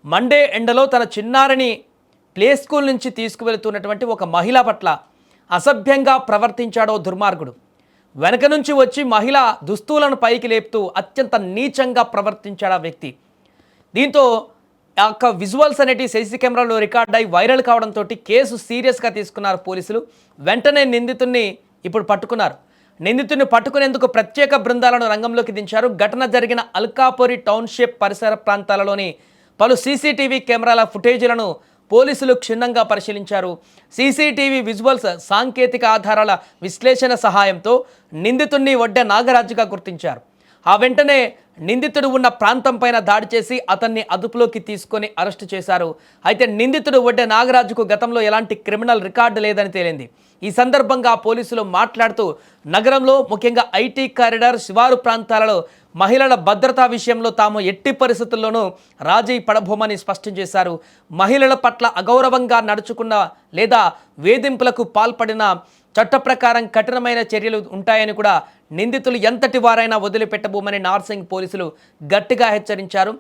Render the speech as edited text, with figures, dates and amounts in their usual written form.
Monday ఎండలో తన చిన్నారిని ప్లే స్కూల్ నుంచి తీసుకువెళుతున్నటువంటి ఒక మహిళ పట్ల అసభ్యంగా ప్రవర్తించాడో దుర్మార్గుడు. వెనక నుంచి వచ్చి మహిళ దుస్తులను పైకి లేపుతూ అత్యంత నీచంగా ప్రవర్తించాడు ఆ వ్యక్తి. దీంతో ఆ యొక్క విజువల్స్ అనేటివి సీసీ కెమెరాలో రికార్డ్ అయి వైరల్ కావడంతో కేసు సీరియస్గా తీసుకున్నారు పోలీసులు. వెంటనే నిందితుడిని ఇప్పుడు పట్టుకున్నారు. నిందితుడిని పట్టుకునేందుకు ప్రత్యేక బృందాలను రంగంలోకి దించారు. ఘటన జరిగిన అల్కాపురి టౌన్షిప్ పరిసర ప్రాంతాలలోని పలు సీసీటీవీ కెమెరాల ఫుటేజీలను పోలీసులు క్షుణ్ణంగా పరిశీలించారు. సీసీటీవీ విజువల్స్ సాంకేతిక ఆధారాల విశ్లేషణ సహాయంతో నిందితుడిని వడ్డే నాగరాజుగా గుర్తించారు. ఆ వెంటనే నిందితుడు ఉన్న ప్రాంతం పైన దాడి చేసి అతన్ని అదుపులోకి తీసుకొని అరెస్టు చేశారు. అయితే నిందితుడు వడ్డే నాగరాజుకు గతంలో ఎలాంటి క్రిమినల్ రికార్డు లేదని తేలింది. ఈ సందర్భంగా పోలీసులు మాట్లాడుతూ నగరంలో ముఖ్యంగా ఐటీ కారిడార్ శివారు ప్రాంతాలలో మహిళల భద్రతా విషయంలో తాము ఎట్టి పరిస్థితుల్లోనూ రాజీ పడబోమని స్పష్టం చేశారు. మహిళల పట్ల అగౌరవంగా నడుచుకున్న లేదా వేధింపులకు పాల్పడిన చట్ట ప్రకారం కఠినమైన చర్యలు ఉంటాయని కూడా నిందితులు ఎంతటి వారైనా వదిలిపెట్టబోమని నార్సింగ్ పోలీసులు గట్టిగా హెచ్చరించారు.